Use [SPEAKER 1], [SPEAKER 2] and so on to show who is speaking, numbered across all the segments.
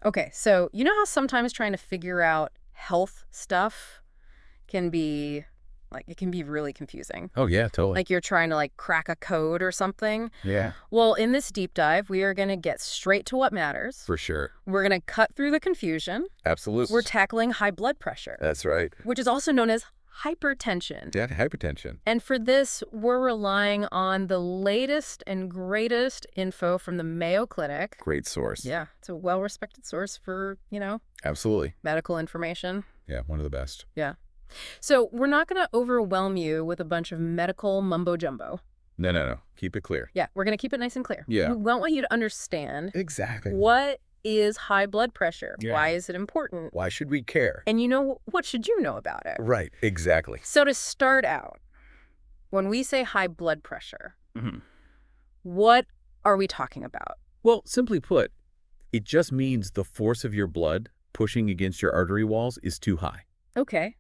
[SPEAKER 1] Okay, so you know how sometimes trying to figure out health stuff can be, it can be really confusing.
[SPEAKER 2] Oh, yeah, totally.
[SPEAKER 1] Like you're trying to, crack a code or something.
[SPEAKER 2] Yeah,
[SPEAKER 1] Well, in this deep dive, we are going to get straight to what matters.
[SPEAKER 2] for sure.
[SPEAKER 1] We're going to cut through the confusion.
[SPEAKER 2] Absolutely.
[SPEAKER 1] We're tackling high blood pressure,
[SPEAKER 2] That's right.
[SPEAKER 1] which is also known as hypertension.
[SPEAKER 2] Yeah, hypertension.
[SPEAKER 1] And for this, we're relying on the latest and greatest info from the Mayo Clinic.
[SPEAKER 2] Great source.
[SPEAKER 1] Yeah, it's a well-respected source for,
[SPEAKER 2] Absolutely.
[SPEAKER 1] medical information.
[SPEAKER 2] Yeah, one of the best.
[SPEAKER 1] Yeah. So we're not going to overwhelm you with a bunch of medical mumbo-jumbo.
[SPEAKER 2] No. Keep it clear.
[SPEAKER 1] Yeah, we're going to keep it nice and clear.
[SPEAKER 2] Yeah.
[SPEAKER 1] We want you to understand
[SPEAKER 2] Exactly.
[SPEAKER 1] what is high blood pressure?
[SPEAKER 2] Yeah.
[SPEAKER 1] Why is it important?
[SPEAKER 2] Why should we care?
[SPEAKER 1] And what should you know about it?
[SPEAKER 2] Right, exactly.
[SPEAKER 1] So to start out, when we say high blood pressure, what are we talking about?
[SPEAKER 2] Well, simply put, it just means the force of your blood pushing against your artery walls is too high.
[SPEAKER 1] Okay.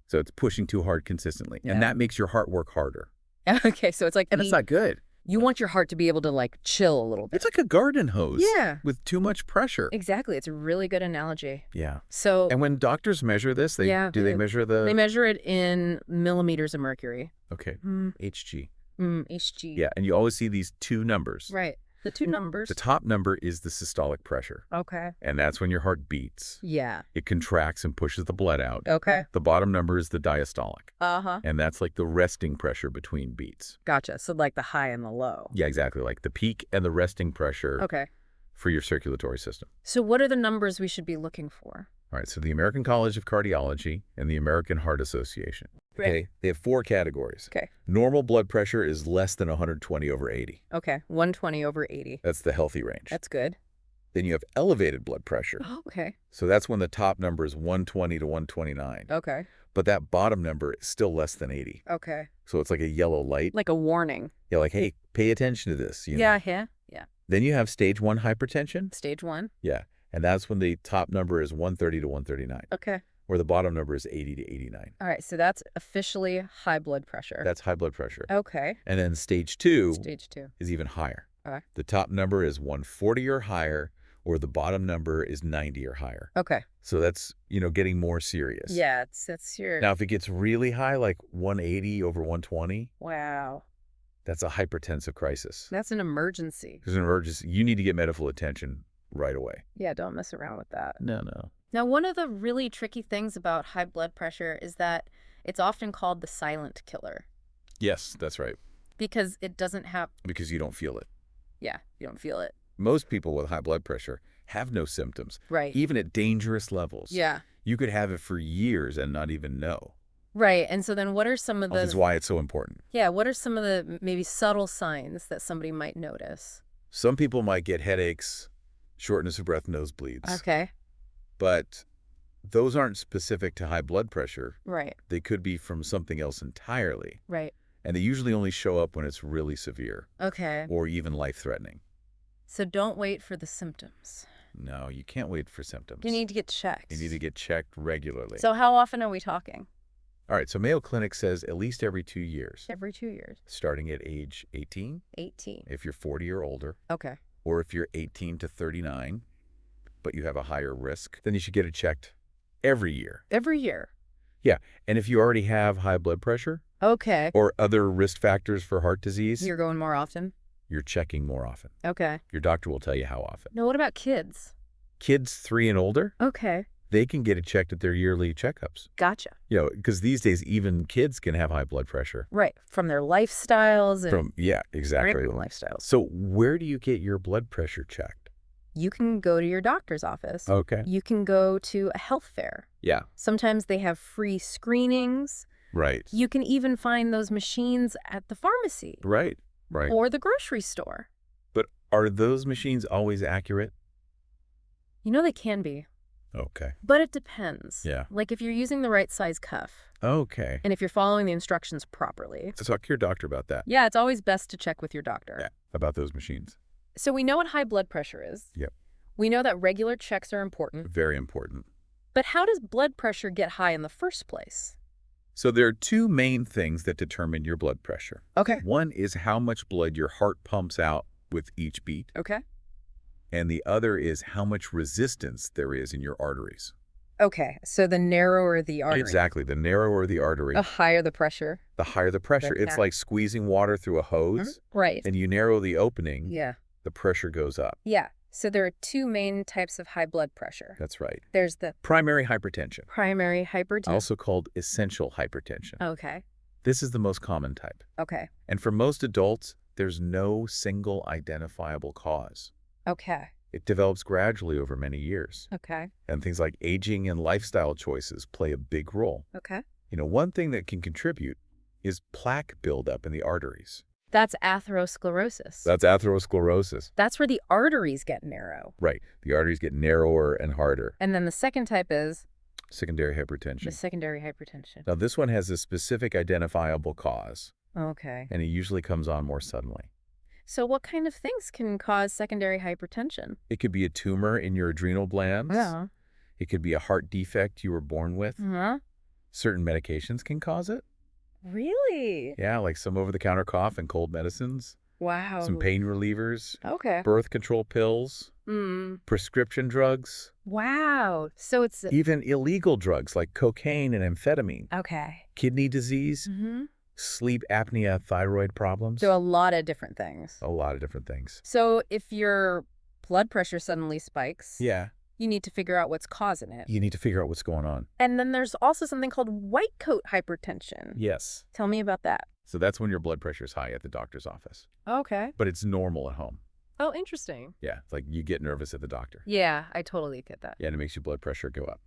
[SPEAKER 2] So it's pushing too hard consistently.
[SPEAKER 1] Yeah.
[SPEAKER 2] And that makes your heart work harder.
[SPEAKER 1] Okay, so it's like...
[SPEAKER 2] And it's not good.
[SPEAKER 1] You want your heart to be able to, chill a little bit.
[SPEAKER 2] It's like a garden hose.
[SPEAKER 1] Yeah.
[SPEAKER 2] With too much pressure.
[SPEAKER 1] Exactly. It's a really good analogy.
[SPEAKER 2] Yeah.
[SPEAKER 1] So...
[SPEAKER 2] And when doctors measure this, they measure the...
[SPEAKER 1] They measure it in millimeters of mercury.
[SPEAKER 2] Okay. Hg.
[SPEAKER 1] Hg.
[SPEAKER 2] Yeah, and you always see these two numbers.
[SPEAKER 1] Right. The two numbers.
[SPEAKER 2] The top number is the systolic pressure.
[SPEAKER 1] Okay.
[SPEAKER 2] And that's when your heart beats.
[SPEAKER 1] Yeah.
[SPEAKER 2] It contracts and pushes the blood out.
[SPEAKER 1] Okay.
[SPEAKER 2] The bottom number is the diastolic.
[SPEAKER 1] Uh-huh.
[SPEAKER 2] And that's like the resting pressure between beats.
[SPEAKER 1] Gotcha. So like the high and the low.
[SPEAKER 2] Yeah, exactly. Like the peak and the resting pressure
[SPEAKER 1] Okay.
[SPEAKER 2] for your circulatory system.
[SPEAKER 1] So what are the numbers we should be looking for?
[SPEAKER 2] All right, so the American College of Cardiology and the American Heart Association.
[SPEAKER 1] Right.
[SPEAKER 2] Okay, they have 4 categories.
[SPEAKER 1] Okay.
[SPEAKER 2] Normal blood pressure is less than 120/80.
[SPEAKER 1] Okay. 120/80.
[SPEAKER 2] That's the healthy range.
[SPEAKER 1] That's good.
[SPEAKER 2] Then you have elevated blood pressure.
[SPEAKER 1] Oh, okay.
[SPEAKER 2] So that's when the top number is 120 to 129.
[SPEAKER 1] Okay.
[SPEAKER 2] But that bottom number is still less than 80.
[SPEAKER 1] Okay.
[SPEAKER 2] So it's like a yellow light.
[SPEAKER 1] Like a warning.
[SPEAKER 2] Yeah, like, hey, pay attention to this. You know?
[SPEAKER 1] Yeah.
[SPEAKER 2] Then you have stage 1 hypertension.
[SPEAKER 1] Stage 1.
[SPEAKER 2] Yeah. And that's when the top number is 130 to 139.
[SPEAKER 1] Okay.
[SPEAKER 2] Where the bottom number is 80 to 89.
[SPEAKER 1] All right. So that's officially high blood pressure.
[SPEAKER 2] That's high blood pressure.
[SPEAKER 1] Okay.
[SPEAKER 2] And then stage 2
[SPEAKER 1] Stage 2.
[SPEAKER 2] is even higher.
[SPEAKER 1] Okay.
[SPEAKER 2] The top number is 140 or higher, or the bottom number is 90 or higher.
[SPEAKER 1] Okay.
[SPEAKER 2] So that's, getting more serious.
[SPEAKER 1] Yeah, that's serious.
[SPEAKER 2] Now, if it gets really high, like 180/120,
[SPEAKER 1] Wow.
[SPEAKER 2] that's a hypertensive crisis.
[SPEAKER 1] That's an emergency.
[SPEAKER 2] There's an emergency. You need to get medical attention right away.
[SPEAKER 1] Yeah, don't mess around with that.
[SPEAKER 2] No.
[SPEAKER 1] Now, one of the really tricky things about high blood pressure is that it's often called the silent killer
[SPEAKER 2] Yes, that's right.
[SPEAKER 1] because it doesn't have...
[SPEAKER 2] Because you don't feel it.
[SPEAKER 1] Yeah, you don't feel it.
[SPEAKER 2] Most people with high blood pressure have no symptoms.
[SPEAKER 1] Right.
[SPEAKER 2] Even at dangerous levels.
[SPEAKER 1] Yeah.
[SPEAKER 2] You could have it for years and not even know.
[SPEAKER 1] Right. And so then what are some of the...
[SPEAKER 2] That's why it's so important.
[SPEAKER 1] Yeah, what are some of the maybe subtle signs that somebody might notice?
[SPEAKER 2] Some people might get headaches, shortness of breath, nosebleeds.
[SPEAKER 1] Okay.
[SPEAKER 2] But those aren't specific to high blood pressure.
[SPEAKER 1] Right.
[SPEAKER 2] They could be from something else entirely.
[SPEAKER 1] Right.
[SPEAKER 2] And they usually only show up when it's really severe.
[SPEAKER 1] Okay.
[SPEAKER 2] Or even life-threatening.
[SPEAKER 1] So don't wait for the symptoms.
[SPEAKER 2] No, you can't wait for symptoms.
[SPEAKER 1] You need to get checked.
[SPEAKER 2] You need to get checked regularly.
[SPEAKER 1] So how often are we talking?
[SPEAKER 2] All right, so Mayo Clinic says at least every 2 years.
[SPEAKER 1] Every 2 years.
[SPEAKER 2] Starting at age 18.
[SPEAKER 1] 18.
[SPEAKER 2] If you're 40 or older.
[SPEAKER 1] Okay.
[SPEAKER 2] Or if you're 18 to 39, but you have a higher risk, then you should get it checked every year.
[SPEAKER 1] Every year?
[SPEAKER 2] Yeah, and if you already have high blood pressure.
[SPEAKER 1] Okay.
[SPEAKER 2] Or other risk factors for heart disease.
[SPEAKER 1] You're going more often?
[SPEAKER 2] You're checking more often.
[SPEAKER 1] Okay.
[SPEAKER 2] Your doctor will tell you how often.
[SPEAKER 1] Now, what about kids?
[SPEAKER 2] Kids 3 and older?
[SPEAKER 1] Okay.
[SPEAKER 2] They can get it checked at their yearly checkups.
[SPEAKER 1] Gotcha.
[SPEAKER 2] Because these days even kids can have high blood pressure.
[SPEAKER 1] Right. From their lifestyles.
[SPEAKER 2] Yeah, exactly.
[SPEAKER 1] Lifestyles.
[SPEAKER 2] So where do you get your blood pressure checked?
[SPEAKER 1] You can go to your doctor's office.
[SPEAKER 2] Okay.
[SPEAKER 1] You can go to a health fair.
[SPEAKER 2] Yeah.
[SPEAKER 1] Sometimes they have free screenings.
[SPEAKER 2] Right.
[SPEAKER 1] You can even find those machines at the pharmacy.
[SPEAKER 2] Right.
[SPEAKER 1] Or the grocery store.
[SPEAKER 2] But are those machines always accurate?
[SPEAKER 1] They can be.
[SPEAKER 2] Okay.
[SPEAKER 1] But it depends.
[SPEAKER 2] Yeah.
[SPEAKER 1] Like if you're using the right size cuff.
[SPEAKER 2] Okay.
[SPEAKER 1] And if you're following the instructions properly.
[SPEAKER 2] So talk to your doctor about that.
[SPEAKER 1] Yeah, it's always best to check with your doctor.
[SPEAKER 2] Yeah, about those machines.
[SPEAKER 1] So we know what high blood pressure is.
[SPEAKER 2] Yep.
[SPEAKER 1] We know that regular checks are important.
[SPEAKER 2] Very important.
[SPEAKER 1] But how does blood pressure get high in the first place?
[SPEAKER 2] So there are 2 main things that determine your blood pressure.
[SPEAKER 1] Okay.
[SPEAKER 2] One is how much blood your heart pumps out with each beat.
[SPEAKER 1] Okay.
[SPEAKER 2] and the other is how much resistance there is in your arteries.
[SPEAKER 1] Okay, so the narrower the artery,
[SPEAKER 2] Exactly. The narrower the artery,
[SPEAKER 1] the higher the pressure.
[SPEAKER 2] the higher the pressure. It's like squeezing water through a hose,
[SPEAKER 1] Right.
[SPEAKER 2] and you narrow the opening,
[SPEAKER 1] Yeah.
[SPEAKER 2] the pressure goes up.
[SPEAKER 1] Yeah. So there are two main types of high blood pressure.
[SPEAKER 2] That's right.
[SPEAKER 1] There's the
[SPEAKER 2] Primary hypertension,
[SPEAKER 1] primary hypertension.
[SPEAKER 2] also called essential hypertension.
[SPEAKER 1] Okay.
[SPEAKER 2] This is the most common type.
[SPEAKER 1] Okay.
[SPEAKER 2] And for most adults, there's no single identifiable cause.
[SPEAKER 1] Okay.
[SPEAKER 2] It develops gradually over many years.
[SPEAKER 1] Okay.
[SPEAKER 2] And things like aging and lifestyle choices play a big role.
[SPEAKER 1] Okay.
[SPEAKER 2] One thing that can contribute is plaque buildup in the arteries.
[SPEAKER 1] That's atherosclerosis.
[SPEAKER 2] That's atherosclerosis.
[SPEAKER 1] That's where the arteries get narrow.
[SPEAKER 2] Right. The arteries get narrower and harder.
[SPEAKER 1] And then the second type is
[SPEAKER 2] Secondary
[SPEAKER 1] the
[SPEAKER 2] hypertension.
[SPEAKER 1] secondary hypertension.
[SPEAKER 2] Now, this one has a specific identifiable cause,
[SPEAKER 1] Okay.
[SPEAKER 2] and it usually comes on more suddenly.
[SPEAKER 1] So what kind of things can cause secondary hypertension?
[SPEAKER 2] It could be a tumor in your adrenal glands.
[SPEAKER 1] Yeah.
[SPEAKER 2] It could be a heart defect you were born with.
[SPEAKER 1] Huh?
[SPEAKER 2] Certain medications can cause it.
[SPEAKER 1] Really?
[SPEAKER 2] Yeah, like some over-the-counter cough and cold medicines,
[SPEAKER 1] Wow.
[SPEAKER 2] some pain relievers,
[SPEAKER 1] Okay.
[SPEAKER 2] birth control pills, prescription drugs,
[SPEAKER 1] Wow. So it's
[SPEAKER 2] even illegal drugs like cocaine and amphetamine,
[SPEAKER 1] okay.
[SPEAKER 2] kidney disease, sleep apnea, thyroid problems,
[SPEAKER 1] So a lot of different things.
[SPEAKER 2] a lot of different things.
[SPEAKER 1] So if your blood pressure suddenly spikes,
[SPEAKER 2] Yeah,
[SPEAKER 1] you need to figure out what's causing it.
[SPEAKER 2] you need to figure out what's going on.
[SPEAKER 1] And then there's also something called white coat hypertension.
[SPEAKER 2] Yes.
[SPEAKER 1] Tell me about that.
[SPEAKER 2] So that's when your blood pressure is high at the doctor's office,
[SPEAKER 1] Okay.
[SPEAKER 2] but it's normal at home.
[SPEAKER 1] Oh, interesting.
[SPEAKER 2] Yeah, it's like you get nervous at the doctor.
[SPEAKER 1] Yeah, I totally get that.
[SPEAKER 2] Yeah, and it makes your blood pressure go up.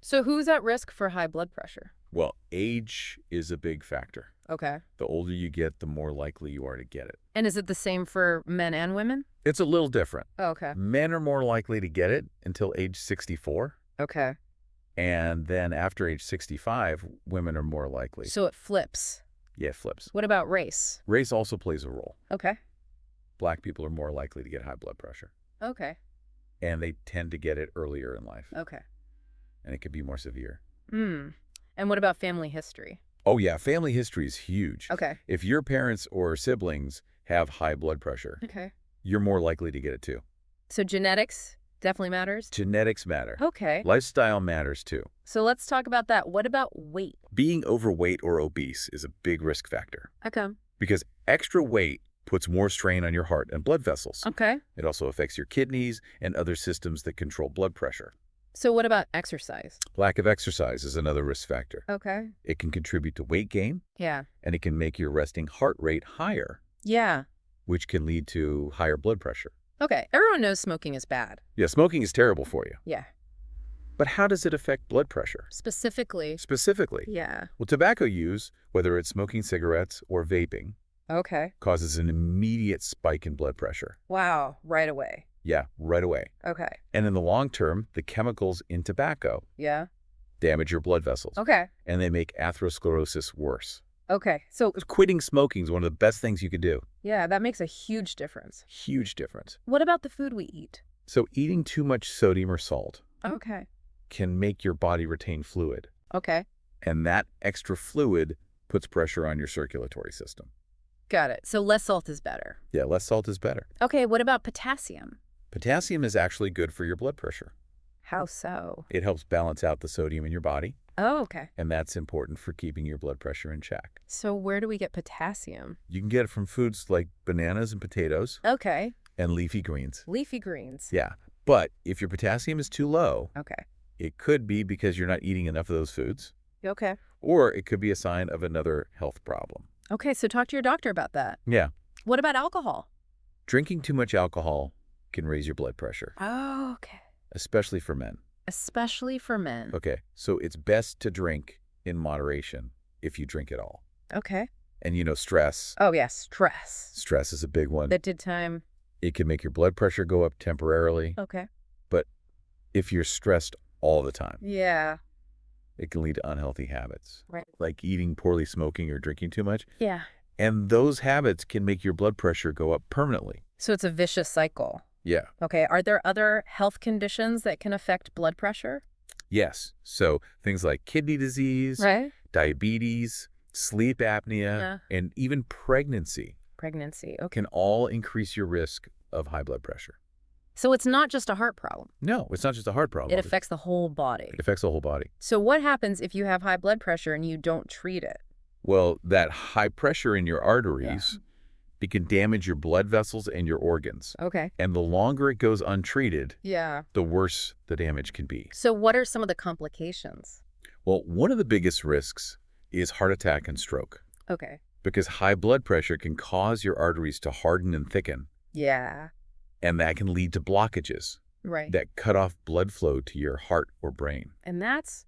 [SPEAKER 1] So who's at risk for high blood pressure?
[SPEAKER 2] Well, age is a big factor.
[SPEAKER 1] Okay.
[SPEAKER 2] The older you get, the more likely you are to get it.
[SPEAKER 1] And is it the same for men and women?
[SPEAKER 2] It's a little different.
[SPEAKER 1] Oh, okay.
[SPEAKER 2] Men are more likely to get it until age 64.
[SPEAKER 1] Okay.
[SPEAKER 2] And then after age 65, women are more likely.
[SPEAKER 1] So it flips.
[SPEAKER 2] Yeah, it flips.
[SPEAKER 1] What about race?
[SPEAKER 2] Race also plays a role.
[SPEAKER 1] Okay.
[SPEAKER 2] Black people are more likely to get high blood pressure.
[SPEAKER 1] Okay.
[SPEAKER 2] And they tend to get it earlier in life.
[SPEAKER 1] Okay.
[SPEAKER 2] And it could be more severe.
[SPEAKER 1] And what about family history?
[SPEAKER 2] Oh, yeah. Family history is huge.
[SPEAKER 1] Okay.
[SPEAKER 2] If your parents or siblings have high blood pressure,
[SPEAKER 1] Okay.
[SPEAKER 2] you're more likely to get it too.
[SPEAKER 1] So genetics definitely matters?
[SPEAKER 2] Genetics matter.
[SPEAKER 1] Okay.
[SPEAKER 2] Lifestyle matters too.
[SPEAKER 1] So let's talk about that. What about weight?
[SPEAKER 2] Being overweight or obese is a big risk factor
[SPEAKER 1] How come?
[SPEAKER 2] because extra weight puts more strain on your heart and blood vessels.
[SPEAKER 1] Okay.
[SPEAKER 2] It also affects your kidneys and other systems that control blood pressure.
[SPEAKER 1] So what about exercise?
[SPEAKER 2] Lack of exercise is another risk factor.
[SPEAKER 1] Okay.
[SPEAKER 2] It can contribute to weight gain,
[SPEAKER 1] Yeah.
[SPEAKER 2] and it can make your resting heart rate higher,
[SPEAKER 1] Yeah.
[SPEAKER 2] which can lead to higher blood pressure.
[SPEAKER 1] Okay. Everyone knows smoking is bad.
[SPEAKER 2] Yeah, smoking is terrible for you.
[SPEAKER 1] Yeah.
[SPEAKER 2] But how does it affect blood pressure?
[SPEAKER 1] Specifically.
[SPEAKER 2] Specifically,
[SPEAKER 1] Yeah.
[SPEAKER 2] well, tobacco use, whether it's smoking cigarettes or vaping,
[SPEAKER 1] Okay.
[SPEAKER 2] causes an immediate spike in blood pressure.
[SPEAKER 1] Wow. Right away.
[SPEAKER 2] Yeah, right away.
[SPEAKER 1] Okay.
[SPEAKER 2] And in the long term, the chemicals in tobacco
[SPEAKER 1] Yeah.
[SPEAKER 2] damage your blood vessels,
[SPEAKER 1] Okay.
[SPEAKER 2] and they make atherosclerosis worse.
[SPEAKER 1] Okay. So
[SPEAKER 2] Quitting smoking is one of the best things you could do.
[SPEAKER 1] yeah, that makes a huge difference.
[SPEAKER 2] Huge difference.
[SPEAKER 1] What about the food we eat?
[SPEAKER 2] So eating too much sodium or salt
[SPEAKER 1] Okay.
[SPEAKER 2] can make your body retain fluid,
[SPEAKER 1] Okay.
[SPEAKER 2] and that extra fluid puts pressure on your circulatory system.
[SPEAKER 1] Got it. So less salt is better.
[SPEAKER 2] Yeah, less salt is better.
[SPEAKER 1] Okay. What about potassium?
[SPEAKER 2] Potassium is actually good for your blood pressure.
[SPEAKER 1] How so?
[SPEAKER 2] It helps balance out the sodium in your body,
[SPEAKER 1] Oh, okay.
[SPEAKER 2] and that's important for keeping your blood pressure in check.
[SPEAKER 1] So where do we get potassium?
[SPEAKER 2] You can get it from foods like bananas and potatoes
[SPEAKER 1] Okay.
[SPEAKER 2] and leafy greens.
[SPEAKER 1] Leafy greens.
[SPEAKER 2] Yeah, but if your potassium is too low,
[SPEAKER 1] Okay.
[SPEAKER 2] it could be because you're not eating enough of those foods,
[SPEAKER 1] Okay.
[SPEAKER 2] or it could be a sign of another health problem.
[SPEAKER 1] Okay. So talk to your doctor about that.
[SPEAKER 2] Yeah,
[SPEAKER 1] What about alcohol?
[SPEAKER 2] drinking too much alcohol can raise your blood pressure,
[SPEAKER 1] Oh, okay.
[SPEAKER 2] especially for men.
[SPEAKER 1] Especially for men.
[SPEAKER 2] Okay, so it's best to drink in moderation if you drink at all.
[SPEAKER 1] Okay.
[SPEAKER 2] And stress.
[SPEAKER 1] Oh, yeah. Stress.
[SPEAKER 2] Stress is a big one.
[SPEAKER 1] That did time.
[SPEAKER 2] It can make your blood pressure go up temporarily,
[SPEAKER 1] Okay.
[SPEAKER 2] but if you're stressed all the time,
[SPEAKER 1] Yeah.
[SPEAKER 2] it can lead to unhealthy habits,
[SPEAKER 1] Right.
[SPEAKER 2] like eating poorly, smoking, or drinking too much.
[SPEAKER 1] Yeah.
[SPEAKER 2] And those habits can make your blood pressure go up permanently.
[SPEAKER 1] So it's a vicious cycle.
[SPEAKER 2] Yeah.
[SPEAKER 1] Okay. Are there other health conditions that can affect blood pressure?
[SPEAKER 2] Yes. So things like kidney disease,
[SPEAKER 1] Right.
[SPEAKER 2] diabetes, sleep apnea,
[SPEAKER 1] Yeah.
[SPEAKER 2] and even pregnancy
[SPEAKER 1] Pregnancy. Okay.
[SPEAKER 2] can all increase your risk of high blood pressure.
[SPEAKER 1] So it's not just a heart problem.
[SPEAKER 2] No, it's not just a heart problem.
[SPEAKER 1] It affects the whole body.
[SPEAKER 2] It affects the whole body.
[SPEAKER 1] So what happens if you have high blood pressure and you don't treat it?
[SPEAKER 2] Well, that high pressure in your arteries, it can damage your blood vessels and your organs.
[SPEAKER 1] Okay.
[SPEAKER 2] And the longer it goes untreated,
[SPEAKER 1] Yeah.
[SPEAKER 2] the worse the damage can be.
[SPEAKER 1] So what are some of the complications?
[SPEAKER 2] Well, one of the biggest risks is heart attack and stroke,
[SPEAKER 1] Okay.
[SPEAKER 2] because high blood pressure can cause your arteries to harden and thicken,
[SPEAKER 1] Yeah.
[SPEAKER 2] and that can lead to blockages
[SPEAKER 1] Right.
[SPEAKER 2] that cut off blood flow to your heart or brain.
[SPEAKER 1] And that's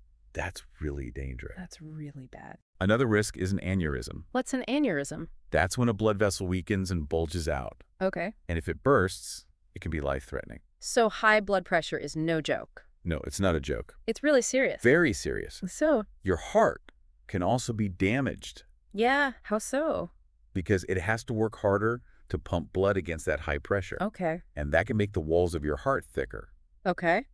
[SPEAKER 2] really dangerous.
[SPEAKER 1] That's really bad.
[SPEAKER 2] Another risk is an aneurysm.
[SPEAKER 1] What's an aneurysm?
[SPEAKER 2] That's when a blood vessel weakens and bulges out.
[SPEAKER 1] Okay.
[SPEAKER 2] And if it bursts, it can be life-threatening.
[SPEAKER 1] So high blood pressure is no joke.
[SPEAKER 2] No, it's not a joke.
[SPEAKER 1] It's really serious.
[SPEAKER 2] Very serious.
[SPEAKER 1] So,
[SPEAKER 2] Your heart can also be damaged
[SPEAKER 1] yeah, how so?
[SPEAKER 2] because it has to work harder to pump blood against that high pressure.
[SPEAKER 1] Okay.
[SPEAKER 2] And that can make the walls of your heart thicker.
[SPEAKER 1] Okay.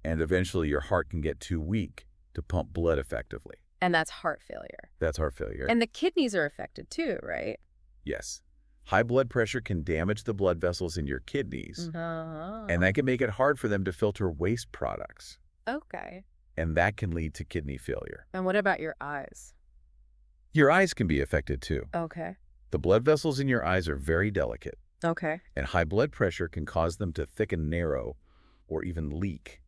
[SPEAKER 2] And eventually your heart can get too weak to pump blood effectively.
[SPEAKER 1] And that's heart failure.
[SPEAKER 2] That's heart failure.
[SPEAKER 1] And the kidneys are affected too, right?
[SPEAKER 2] Yes. High blood pressure can damage the blood vessels in your kidneys, and that can make it hard for them to filter waste products.
[SPEAKER 1] Okay.
[SPEAKER 2] And that can lead to kidney failure.
[SPEAKER 1] And what about your eyes?
[SPEAKER 2] Your eyes can be affected too.
[SPEAKER 1] Okay.
[SPEAKER 2] The blood vessels in your eyes are very delicate,
[SPEAKER 1] Okay.
[SPEAKER 2] and high blood pressure can cause them to thicken, narrow, or even leak.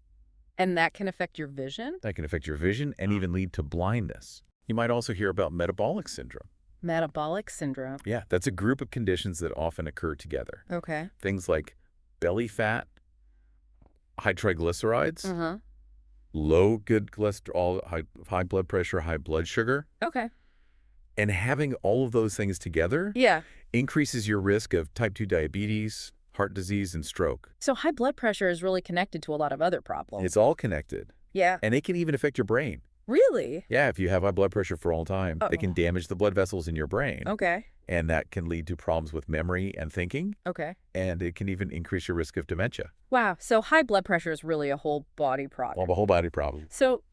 [SPEAKER 1] And that can affect your vision?
[SPEAKER 2] That can affect your vision and even lead to blindness. You might also hear about metabolic syndrome.
[SPEAKER 1] Metabolic syndrome.
[SPEAKER 2] Yeah, that's a group of conditions that often occur together.
[SPEAKER 1] Okay.
[SPEAKER 2] Things like belly fat, high triglycerides, low good cholesterol, high blood pressure, high blood sugar.
[SPEAKER 1] Okay.
[SPEAKER 2] And having all of those things together
[SPEAKER 1] Yeah.
[SPEAKER 2] increases your risk of type 2 diabetes, heart disease, and stroke.
[SPEAKER 1] So high blood pressure is really connected to a lot of other problems.
[SPEAKER 2] It's all connected.
[SPEAKER 1] Yeah.
[SPEAKER 2] And it can even affect your brain.
[SPEAKER 1] Really?
[SPEAKER 2] Yeah, if you have high blood pressure for all time, it can damage the blood vessels in your brain.
[SPEAKER 1] Okay.
[SPEAKER 2] And that can lead to problems with memory and thinking.
[SPEAKER 1] Okay.
[SPEAKER 2] And it can even increase your risk of dementia.
[SPEAKER 1] Wow. So high blood pressure is really a whole body problem.
[SPEAKER 2] Well, the whole body problem.
[SPEAKER 1] So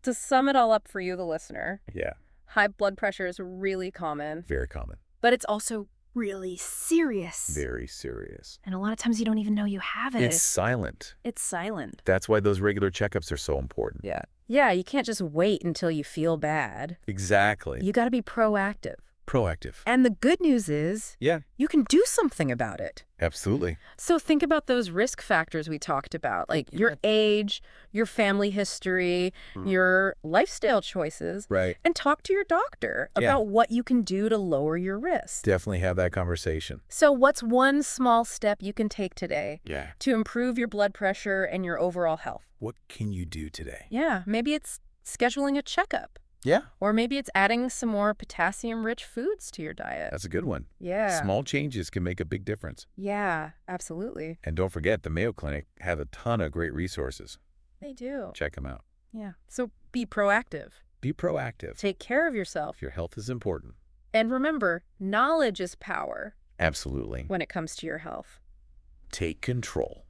[SPEAKER 1] to sum it all up for you, the listener,
[SPEAKER 2] Yeah,
[SPEAKER 1] high blood pressure is really common,
[SPEAKER 2] very common.
[SPEAKER 1] but it's also really serious.
[SPEAKER 2] Very serious.
[SPEAKER 1] And a lot of times you don't even know you have it.
[SPEAKER 2] It's silent.
[SPEAKER 1] It's silent.
[SPEAKER 2] That's why those regular checkups are so important.
[SPEAKER 1] Yeah. Yeah, you can't just wait until you feel bad.
[SPEAKER 2] Exactly.
[SPEAKER 1] You got to be proactive.
[SPEAKER 2] Proactive.
[SPEAKER 1] And the good news is
[SPEAKER 2] Yeah,
[SPEAKER 1] you can do something about it.
[SPEAKER 2] absolutely.
[SPEAKER 1] So think about those risk factors we talked about, like your age, your family history, your lifestyle choices,
[SPEAKER 2] Right.
[SPEAKER 1] and talk to your doctor about what you can do to lower your risk.
[SPEAKER 2] Definitely have that conversation.
[SPEAKER 1] So what's one small step you can take today
[SPEAKER 2] Yeah.
[SPEAKER 1] to improve your blood pressure and your overall health?
[SPEAKER 2] What can you do today?
[SPEAKER 1] Yeah, maybe it's scheduling a checkup.
[SPEAKER 2] Yeah,
[SPEAKER 1] Or maybe it's adding some more potassium-rich foods to your diet.
[SPEAKER 2] that's a good one.
[SPEAKER 1] Yeah.
[SPEAKER 2] Small changes can make a big difference.
[SPEAKER 1] Yeah, absolutely.
[SPEAKER 2] And don't forget, the Mayo Clinic have a ton of great resources.
[SPEAKER 1] They do.
[SPEAKER 2] Check them out.
[SPEAKER 1] Yeah. So be proactive.
[SPEAKER 2] Be proactive.
[SPEAKER 1] Take care of yourself.
[SPEAKER 2] Your health is important.
[SPEAKER 1] And remember, knowledge is power
[SPEAKER 2] Absolutely.
[SPEAKER 1] when it comes to your health.
[SPEAKER 2] Take control.